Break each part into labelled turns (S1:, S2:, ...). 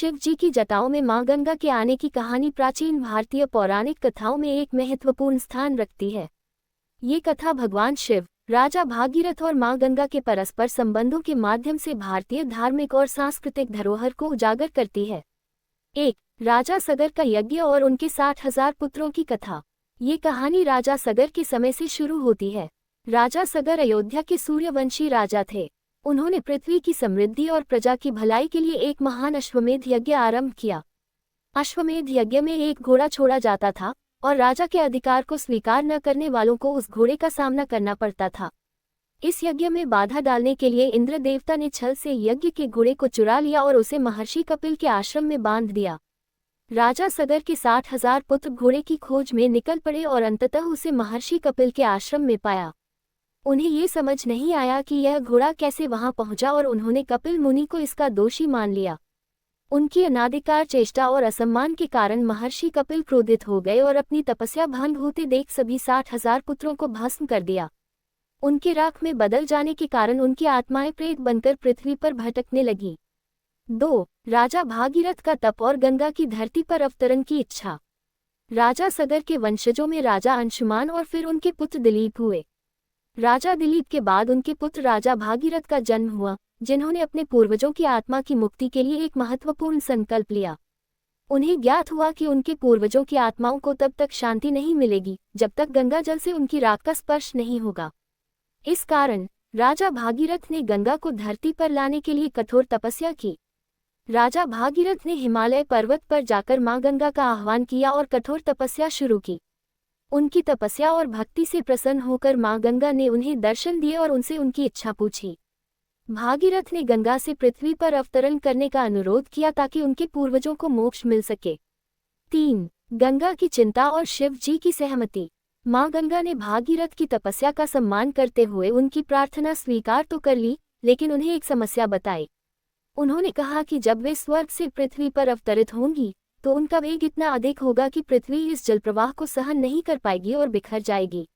S1: शिव जी की जटाओं में मां गंगा के आने की कहानी प्राचीन भारतीय पौराणिक कथाओं में एक महत्वपूर्ण स्थान रखती है। ये कथा भगवान शिव, राजा भागीरथ और मां गंगा के परस्पर संबंधों के माध्यम से भारतीय धार्मिक और सांस्कृतिक धरोहर को उजागर करती है। 1. राजा सगर का यज्ञ और उनके 60,000 पुत्रों की कथा। ये कहानी राजा सगर के समय से शुरू होती है। राजा सगर अयोध्या के सूर्यवंशी राजा थे। उन्होंने पृथ्वी की समृद्धि और प्रजा की भलाई के लिए एक महान अश्वमेध यज्ञ आरंभ किया। अश्वमेध यज्ञ में एक घोड़ा छोड़ा जाता था और राजा के अधिकार को स्वीकार न करने वालों को उस घोड़े का सामना करना पड़ता था। इस यज्ञ में बाधा डालने के लिए इंद्र देवता ने छल से यज्ञ के घोड़े को चुरा लिया और उसे महर्षि कपिल के आश्रम में बांध दिया। राजा सगर के 60,000 पुत्र घोड़े की खोज में निकल पड़े और अंततः उसे महर्षि कपिल के आश्रम में पाया। उन्हें ये समझ नहीं आया कि यह घोड़ा कैसे वहां पहुंचा और उन्होंने कपिल मुनि को इसका दोषी मान लिया। उनकी अनाधिकार चेष्टा और असम्मान के कारण महर्षि कपिल क्रोधित हो गए और अपनी तपस्या भंग होते देख सभी 60,000 पुत्रों को भस्म कर दिया। उनके राख में बदल जाने के कारण उनकी आत्माएं प्रेत बनकर पृथ्वी पर भटकने लगी। 2. राजा भागीरथ का तप और गंगा की धरती पर अवतरण की इच्छा। राजा सगर के वंशजों में राजा अंशुमान और फिर उनके पुत्र दिलीप हुए। राजा दिलीप के बाद उनके पुत्र राजा भागीरथ का जन्म हुआ, जिन्होंने अपने पूर्वजों की आत्मा की मुक्ति के लिए एक महत्वपूर्ण संकल्प लिया। उन्हें ज्ञात हुआ कि उनके पूर्वजों की आत्माओं को तब तक शांति नहीं मिलेगी जब तक गंगा जल से उनकी राख का स्पर्श नहीं होगा। इस कारण राजा भागीरथ ने गंगा को धरती पर लाने के लिए कठोर तपस्या की। राजा भागीरथ ने हिमालय पर्वत पर जाकर मां गंगा का आह्वान किया और कठोर तपस्या शुरू की। उनकी तपस्या और भक्ति से प्रसन्न होकर मां गंगा ने उन्हें दर्शन दिए और उनसे उनकी इच्छा पूछी। भागीरथ ने गंगा से पृथ्वी पर अवतरण करने का अनुरोध किया ताकि उनके पूर्वजों को मोक्ष मिल सके। 3. गंगा की चिंता और शिव जी की सहमति। मां गंगा ने भागीरथ की तपस्या का सम्मान करते हुए उनकी प्रार्थना स्वीकार तो कर ली, लेकिन उन्हें एक समस्या बताई। उन्होंने कहा कि जब वे स्वर्ग से पृथ्वी पर अवतरित होंगी तो उनका वेग इतना अधिक होगा कि पृथ्वी इस जलप्रवाह को सहन नहीं कर पाएगी और बिखर जाएगी।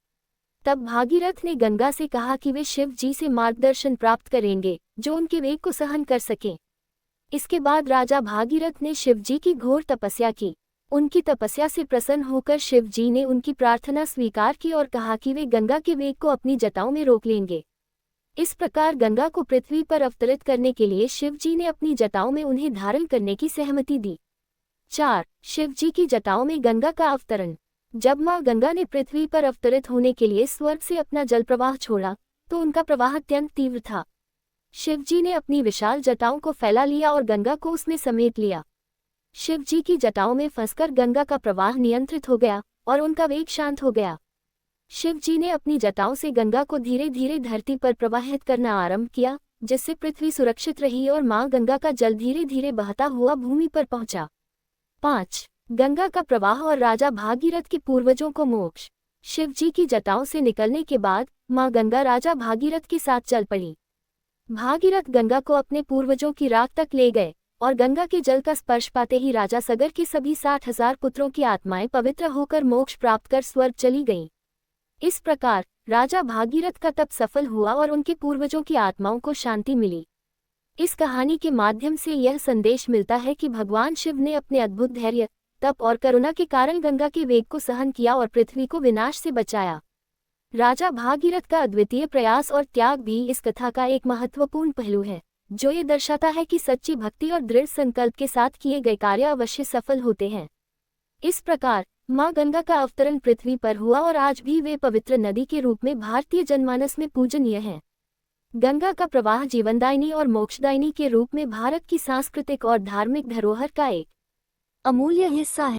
S1: तब भागीरथ ने गंगा से कहा कि वे शिव जी से मार्गदर्शन प्राप्त करेंगे जो उनके वेग को सहन कर सकें। इसके बाद राजा भागीरथ ने शिव जी की घोर तपस्या की। उनकी तपस्या से प्रसन्न होकर शिव जी ने उनकी प्रार्थना स्वीकार की और कहा कि वे गंगा के वेग को अपनी जटाओं में रोक लेंगे। इस प्रकार गंगा को पृथ्वी पर अवतरित करने के लिए शिव जी ने अपनी जटाओं में उन्हें धारण करने की सहमति दी। 4. शिव जी की जटाओं में गंगा का अवतरण। जब मां गंगा ने पृथ्वी पर अवतरित होने के लिए स्वर्ग से अपना जल प्रवाह छोड़ा तो उनका प्रवाह अत्यंत तीव्र था। शिव जी ने अपनी विशाल जटाओं को फैला लिया और गंगा को उसमें समेट लिया। शिव जी की जटाओं में फंसकर गंगा का प्रवाह नियंत्रित हो गया और उनका वेग शांत हो गया। शिव जी ने अपनी जटाओं से गंगा को धीरे धीरे धरती पर प्रवाहित करना आरंभ किया, जिससे पृथ्वी सुरक्षित रही और मां गंगा का जल धीरे धीरे बहता हुआ भूमि पर पहुंचा। 5. गंगा का प्रवाह और राजा भागीरथ के पूर्वजों को मोक्ष। शिव जी की जटाओं से निकलने के बाद मां गंगा राजा भागीरथ के साथ चल पड़ी। भागीरथ गंगा को अपने पूर्वजों की राख तक ले गए और गंगा के जल का स्पर्श पाते ही राजा सगर के सभी 60,000 पुत्रों की आत्माएं पवित्र होकर मोक्ष प्राप्त कर स्वर्ग चली गईं। इस प्रकार राजा भागीरथ का तप सफल हुआ और उनके पूर्वजों की आत्माओं को शांति मिली। इस कहानी के माध्यम से यह संदेश मिलता है कि भगवान शिव ने अपने अद्भुत धैर्य, तप और करुणा के कारण गंगा के वेग को सहन किया और पृथ्वी को विनाश से बचाया। राजा भागीरथ का अद्वितीय प्रयास और त्याग भी इस कथा का एक महत्वपूर्ण पहलू है, जो ये दर्शाता है कि सच्ची भक्ति और दृढ़ संकल्प के साथ किए गए कार्य अवश्य सफल होते हैं। इस प्रकार मां गंगा का अवतरण पृथ्वी पर हुआ और आज भी वे पवित्र नदी के रूप में भारतीय जनमानस में पूजनीय हैं। गंगा का प्रवाह जीवनदायिनी और मोक्षदायिनी के रूप में भारत की सांस्कृतिक और धार्मिक धरोहर का एक अमूल्य हिस्सा है।